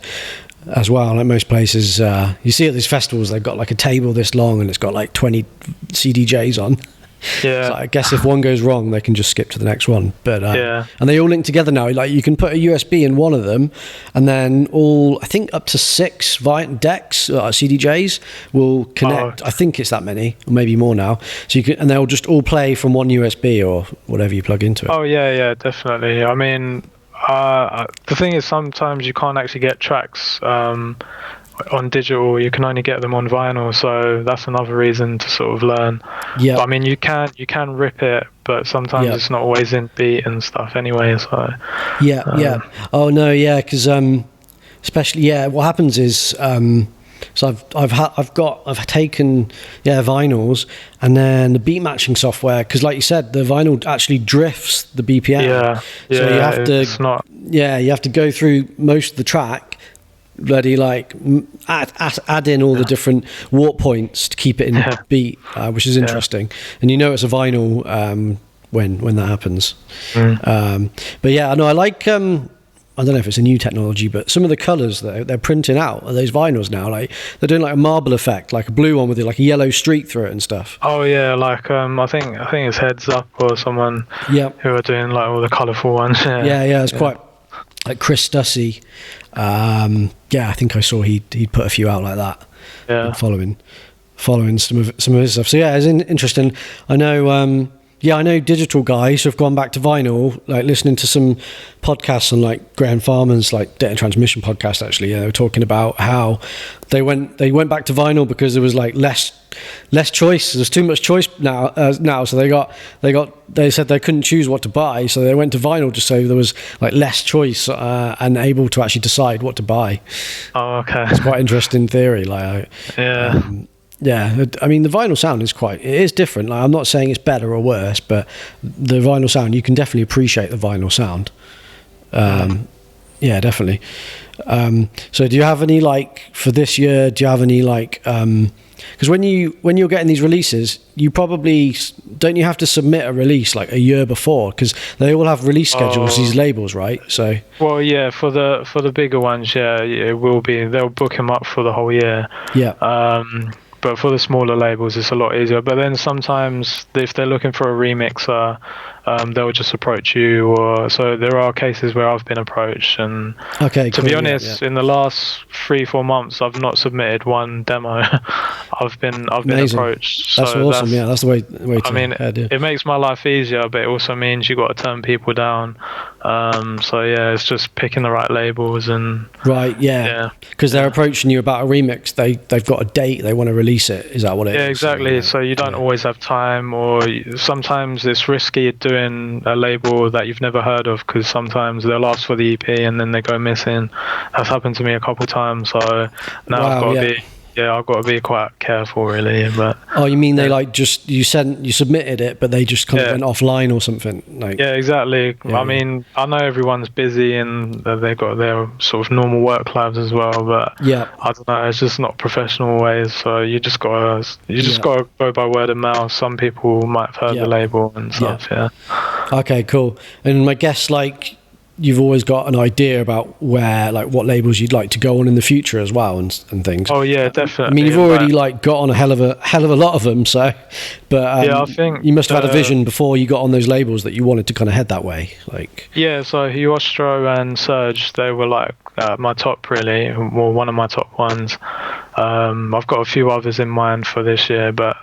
as well, like most places, you see at these festivals they've got like a table this long and it's got like 20 CDJs on. Yeah. So I guess if one goes wrong, they can just skip to the next one. But Yeah. and they all link together now. Like you can put a USB in one of them, and then all, I think up to 6 decks, CDJs will connect. I think it's that many, or maybe more now. So you can, and they'll just all play from one USB or whatever you plug into it. Oh yeah, definitely. I mean, the thing is, sometimes you can't actually get tracks on digital. You can only get them on vinyl, so that's another reason to sort of learn. Yeah. I mean, you can rip it, but sometimes it's not always in beat and stuff anyway. So yeah. Oh no, yeah, because especially what happens is so I've taken vinyls, and then the beat matching software, because like you said, the vinyl actually drifts the BPM. Yeah. So you have to you have to go through most of the track, bloody like add in all the different warp points to keep it in beat, which is interesting. And you know it's a vinyl when that happens. But yeah, no, I like I don't know if it's a new technology, but some of the colours that they're printing out of those vinyls now, like they're doing like a marble effect, like a blue one with like a yellow streak through it and stuff. Oh yeah, like I think it's Heads Up or someone who are doing like all the colourful ones. Yeah, it's quite like Chris Stussy. I think I saw he'd put a few out like that. Yeah, following some of his stuff. So yeah, it's interesting. I know. I know digital guys who have gone back to vinyl, like listening to some podcasts on like Graham Farman's like Data Transmission podcast. Actually, they were talking about how they went back to vinyl because there was like less choice. There's too much choice now. So they said they couldn't choose what to buy, so they went to vinyl just so there was like less choice and able to actually decide what to buy. Oh, okay. It's quite interesting theory. Like yeah, I mean the vinyl sound is different. Like, I'm not saying it's better or worse, but the vinyl sound, you can definitely appreciate the vinyl sound. Yeah, definitely. So do you have any like for this year? Do you have any like? Because when you're getting these releases, you probably don't you have to submit a release like a year before, because they all have release schedules. These labels, right? So well, yeah, for the bigger ones, it will be. They'll book them up for the whole year. Yeah. But for the smaller labels, it's a lot easier. But then sometimes, if they're looking for a remixer, they'll just approach you. Or so there are cases where I've been approached. And to be honest, in the last 3-4 months, I've not submitted one demo. I've been approached. That's so awesome. That's the way to. I mean, it makes my life easier, but it also means you got to turn people down. So yeah, it's just picking the right labels and because they're approaching you about a remix. They've got a date, they want to release it. Is that what it is? Yeah, exactly. So you don't always have time, or sometimes it's risky doing a label that you've never heard of, because sometimes they'll ask for the EP and then they go missing. That's happened to me a couple of times. So now I've got to be quite careful, really. But you mean they like just you submitted it, but they just kind of went offline or something? Like exactly. I mean, I know everyone's busy and they've got their sort of normal work lives as well, but I don't know. It's just not professional ways. So you just got to go by word of mouth. Some people might have heard the label and stuff. Yeah. Okay, cool. And I guess like you've always got an idea about where, like, what labels you'd like to go on in the future as well, and things. Oh yeah, definitely. I mean, you've already like got on a hell of a lot of them, so. But I think you must have had a vision before you got on those labels that you wanted to kind of head that way, like. Yeah, so Huostro and Surge, they were like my top, really, or one of my top ones. I've got a few others in mind for this year, but.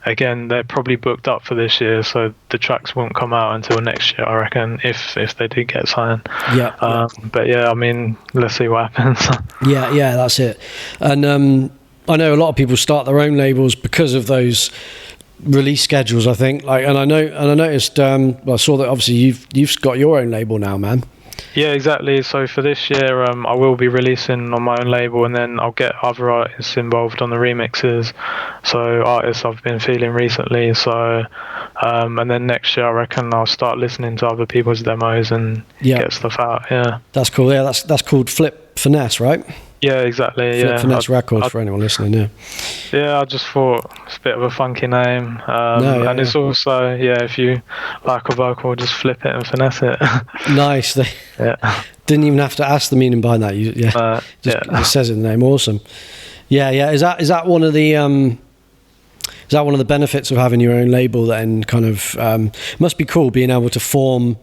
Again, they're probably booked up for this year, so the tracks won't come out until next year, I reckon, if they did get signed. But yeah, I mean, let's see what happens. yeah, that's it. And I know a lot of people start their own labels because of those release schedules, I think. Like, and I noticed. I saw that obviously you've got your own label now, man. Yeah, exactly. So for this year, I will be releasing on my own label, and then I'll get other artists involved on the remixes. So artists I've been feeling recently. So, and then next year, I reckon I'll start listening to other people's demos and get stuff out. Yeah, that's cool. Yeah, that's called Flip Finesse, right? Yeah, exactly. Flip Finesse Records for anyone listening. Yeah, I just thought it's a bit of a funky name, and it's also if you like a vocal, just flip it and finesse it. Nice. Didn't even have to ask the meaning behind that. It says it in the name. Awesome. Yeah. Is that one of the? Is that one of the benefits of having your own label? Then kind of must be cool being able to form.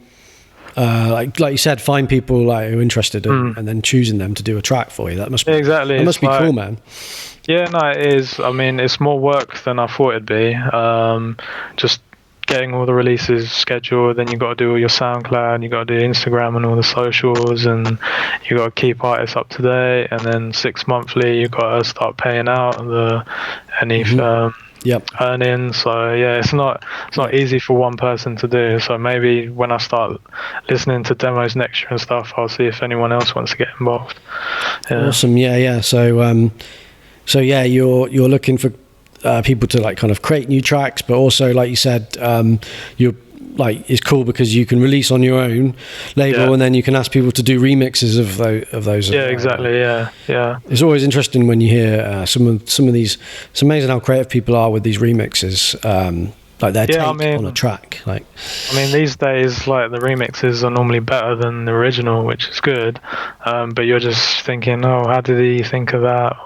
Like you said, find people like who are interested and then choosing them to do a track for you. That must be exactly. That must be cool, man. Yeah, no, it is. I mean, it's more work than I thought it'd be. Just getting all the releases scheduled, then you got to do all your SoundCloud, you got to do Instagram and all the socials, and you got to keep artists up to date. And then 6 monthly, you got to start paying out any earnings. So yeah, it's not easy for one person to do. So maybe when I start listening to demos next year and stuff, I'll see if anyone else wants to get involved. Yeah. Awesome. Yeah. So yeah, you're looking for people to like kind of create new tracks, but also like you said, you're like, it's cool because you can release on your own label and then you can ask people to do remixes of those. Yeah, exactly. Yeah. It's always interesting when you hear some of these. It's amazing how creative people are with these remixes. Like their take on a track. Like, I mean, these days, like the remixes are normally better than the original, which is good. But you're just thinking, oh, how did he think of that?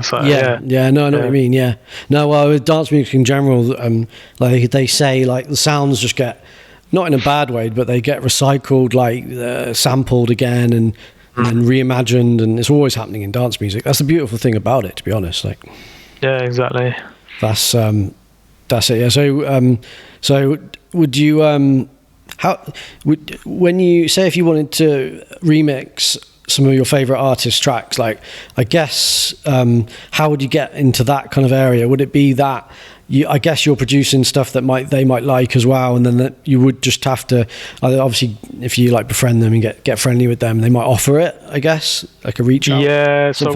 So, no, I know what you mean. Yeah, no, well, with dance music in general, like they say, like the sounds just get, not in a bad way, but they get recycled, like sampled again and reimagined, and it's always happening in dance music. That's the beautiful thing about it, to be honest. Like, yeah, exactly. That's it. Yeah. So would you when you say if you wanted to remix some of your favorite artists' tracks, like I guess how would you get into that kind of area? Would it be that I guess you're producing stuff that they might like as well, and then that you would just have to obviously, if you like befriend them and get friendly with them, they might offer it, I guess, like a reach out. Yeah, so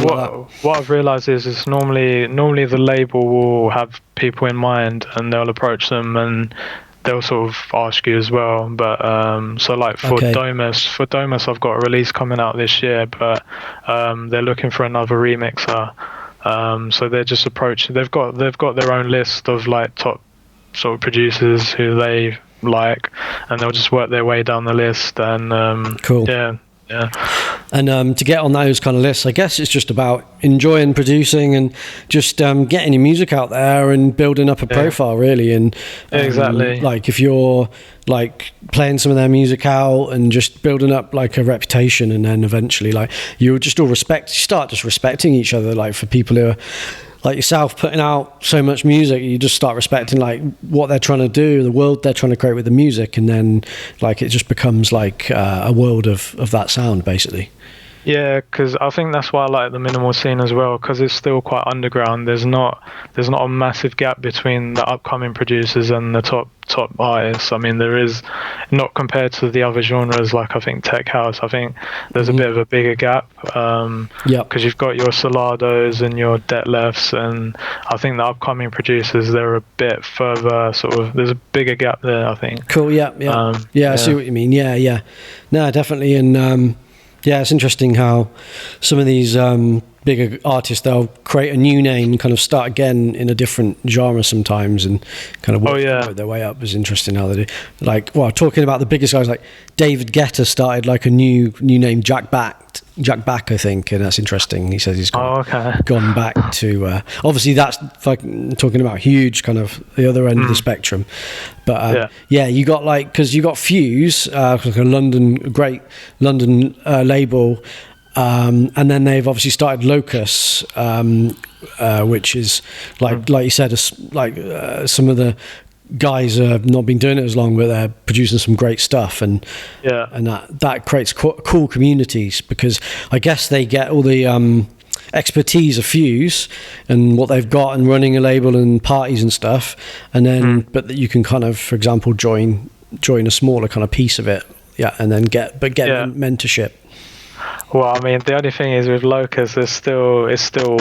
what I've realized is normally the label will have people in mind and they'll approach them and they'll sort of ask you as well. But so like for Domus I've got a release coming out this year, but they're looking for another remixer. So they're just approaching. They've got their own list of like top sort of producers who they like, and they'll just work their way down the list. And cool. Yeah. And to get on those kind of lists, I guess it's just about enjoying producing and just getting your music out there and building up a profile, really. And exactly, like if you're like playing some of their music out and just building up like a reputation, and then eventually like you just all start just respecting each other. Like for people who are like yourself putting out so much music, you just start respecting like what they're trying to do, the world they're trying to create with the music, and then like it just becomes like a world of that sound, basically. Yeah, because I think that's why I like the minimal scene as well, because it's still quite underground. There's not a massive gap between the upcoming producers and the top artists. I mean, there is, not compared to the other genres like I think tech house. I think there's a bit of a bigger gap. Because you've got your Solados and your Detlefs, and I think the upcoming producers, they're a bit further. Sort of, there's a bigger gap there, I think. Cool. Yeah. I see what you mean. Yeah. No, definitely, and. Yeah, it's interesting how some of these bigger artists, they'll create a new name, kind of start again in a different genre sometimes, and kind of work their way up. Is interesting how they do. Like, well, talking about the biggest guys, like David Guetta started like a new name, Jack Back, I think, and that's interesting. He says he's gone back to obviously that's like talking about huge, kind of the other end of the spectrum. But you got like, because you got Fuse, like a great London label. And then they've obviously started Locus, which is like you said, some of the guys have not been doing it as long, but they're producing some great stuff, and that creates cool communities, because I guess they get all the expertise of Fuse and what they've got and running a label and parties and stuff, and then but that you can kind of, for example, join a smaller kind of piece of it, and then get mentorship. Well, I mean, the only thing is with Locus, it's still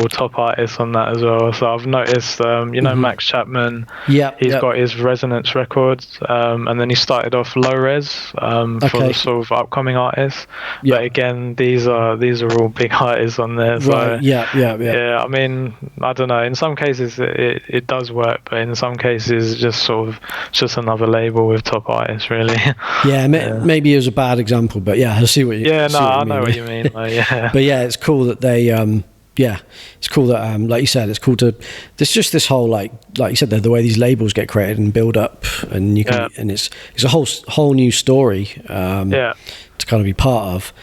top artists on that as well. So I've noticed, Max Chapman. He's got his Resonance Records, and then he started off Low Res for the sort of upcoming artists. But again, these are all big artists on there. So, right. Yeah. I mean, I don't know. In some cases, it does work, but in some cases, it's just another label with top artists, really. Maybe it was a bad example, but I see what you. I know what you mean. But yeah, it's cool that they yeah, it's cool that, like you said, it's cool to. There's just this whole like you said, the way these labels get created and build up, and you can, and it's a whole new story. To kind of be part of.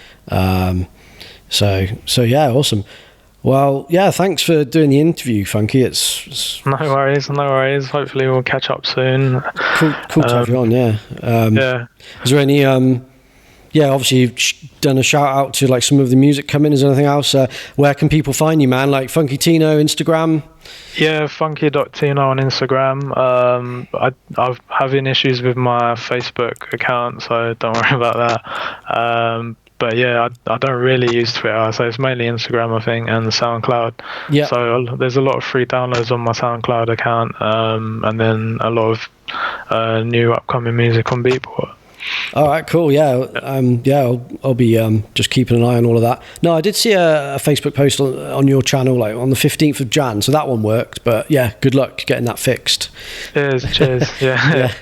So yeah, awesome. Well, yeah, thanks for doing the interview, Funky. It's no worries. Hopefully we'll catch up soon. Cool to have you on. Yeah. Is there any? Obviously you've done a shout out to like some of the music coming. Is there anything else? Where can people find you, man? Like Funkytino, Instagram? Yeah, funky.tino on Instagram. I'm having issues with my Facebook account, so don't worry about that. But yeah, I don't really use Twitter, so it's mainly Instagram, I think, and SoundCloud. Yeah. So there's a lot of free downloads on my SoundCloud account, and then a lot of new upcoming music on Beatport. All right, cool. Yeah, I'll be just keeping an eye on all of that. No, I did see a Facebook post on your channel, like on the 15th of Jan, so that one worked. But yeah, good luck getting that fixed. Cheers. Yeah.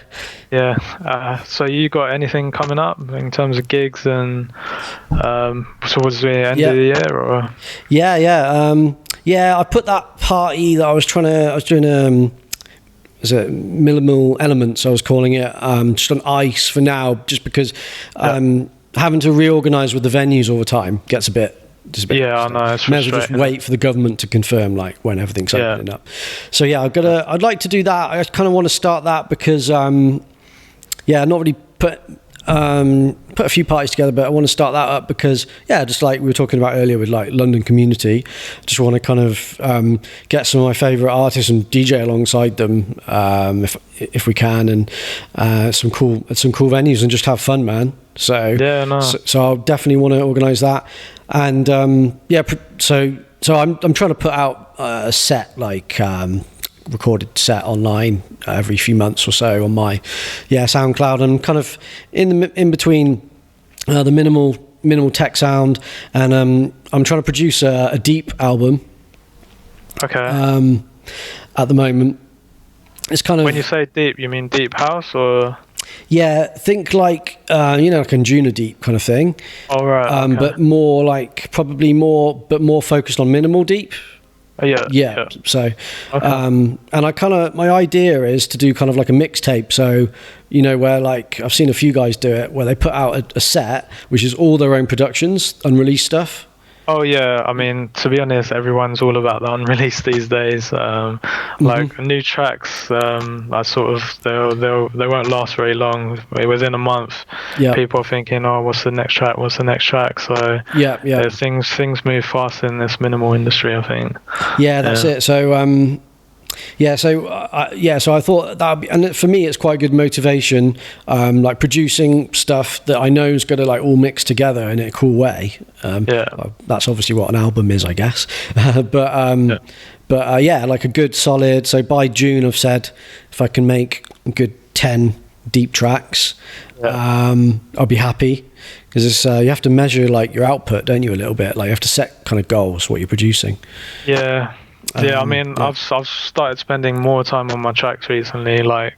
So you got anything coming up in terms of gigs and towards the end of the year, or? Yeah. I put that party that I was doing. Is it Minimal Elements, I was calling it, just on ice for now, just because having to reorganise with the venues all the time gets a bit... I know, it's may as well just wait for the government to confirm like when everything's opening up. So yeah, I'd like to do that. I kind of want to start that because not really put a few parties together, but I want to start that up because just like we were talking about earlier with like London Community, just want to kind of get some of my favourite artists and DJ alongside them if we can, and some cool venues and just have fun, man. So so I'll definitely want to organise that, and so I'm trying to put out a set like recorded set online every few months or so on my SoundCloud, and kind of in between the minimal tech sound, and I'm trying to produce a deep album. Okay. At the moment, it's kind of, when you say deep, you mean deep house or? Yeah, think like like a Juna deep kind of thing. Oh right. Okay. But more like more focused on minimal deep. Yeah. So, and my idea is to do kind of like a mixtape. So, where like I've seen a few guys do it, where they put out a set which is all their own productions, unreleased stuff. Oh yeah, I mean, to be honest, everyone's all about the unreleased these days. Like new tracks, I sort of they won't last very long. Within a month, people are thinking, "Oh, what's the next track? What's the next track?" So things move fast in this minimal industry, I think. Yeah, that's it. So so I thought that would be, and for me it's quite good motivation, like producing stuff that I know is going to like all mix together in a cool way. That's obviously what an album is, I guess. But like a good solid, so by June I've said if I can make a good 10 deep tracks, I'll be happy, because you have to measure like your output, don't you, a little bit, like you have to set kind of goals, what you're producing. I mean, I've started spending more time on my tracks recently. Like,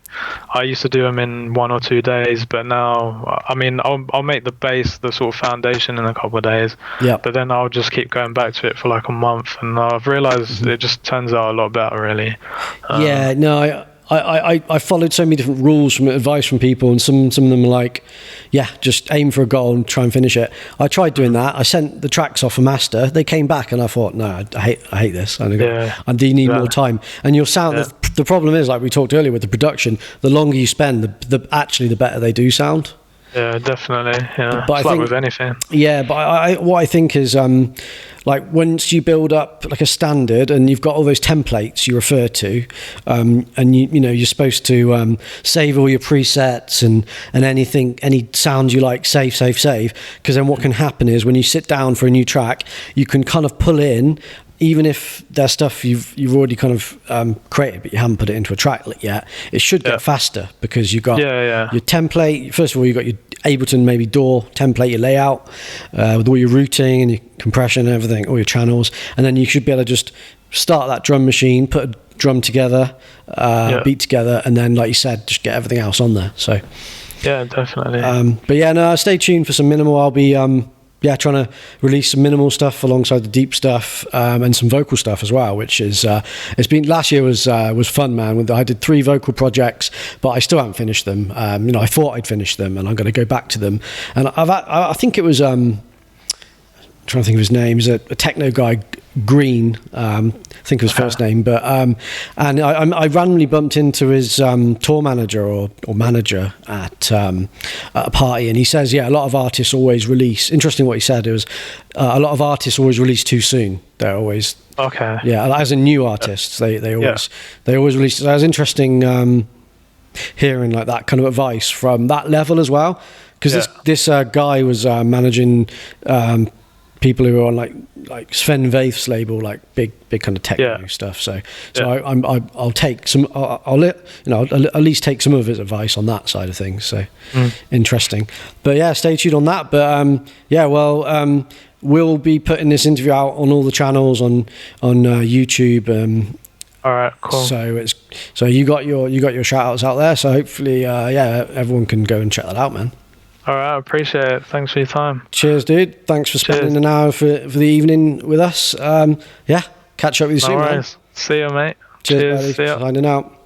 I used to do them in 1 or 2 days, but now, I mean, I'll make the base, the sort of foundation, in a couple of days. But then I'll just keep going back to it for like a month, and I've realised it just turns out a lot better, really. I followed so many different rules from advice from people, and some of them are like, just aim for a goal and try and finish it. I tried doing that. I sent the tracks off for master. They came back, and I thought, no, I hate this. I do need more time. And your sound. The problem is, like we talked earlier with the production, the longer you spend, the better they do sound. Yeah, definitely. Yeah, but it's like with anything. Yeah, but what I think is, like once you build up like a standard and you've got all those templates you refer to, and you're supposed to save all your presets and any sound you like, save, because then what can happen is when you sit down for a new track, you can kind of pull in, even if there's stuff you've already kind of created, but you haven't put it into a track yet, it should get faster because you've got your template. First of all, you've got your Ableton maybe DAW template, your layout, with all your routing and your compression and everything, all your channels, and then you should be able to just start that drum machine, put a drum together, beat together, and then, like you said, just get everything else on there. So yeah, definitely. But stay tuned for some minimal. I'll be yeah, trying to release some minimal stuff alongside the deep stuff, and some vocal stuff as well, which is it's been, last year was fun, man. I did 3 vocal projects, but I still haven't finished them. I thought I'd finish them, and I'm going to go back to them. And I think it was trying to think of his name. He's a techno guy, Green, I think of his first name, but and I randomly bumped into his tour manager or manager at a party, and he says, yeah, a lot of artists always release. Interesting what he said. It was a lot of artists always release too soon. They're always as in new artists, they always release. So it was interesting hearing like that kind of advice from that level as well, because this guy was managing people who are on like Sven Väth's label, like big kind of techno stuff. So I'll take some. I'll at least take some of his advice on that side of things. So interesting. But yeah, stay tuned on that. But we'll be putting this interview out on all the channels on YouTube. All right, cool. So you got your shout outs out there. So hopefully, everyone can go and check that out, man. All right, I appreciate it. Thanks for your time. Cheers, dude. Thanks for spending an hour for the evening with us. Catch up with you soon, man. See you, mate. Cheers, buddy. See ya. Signing out.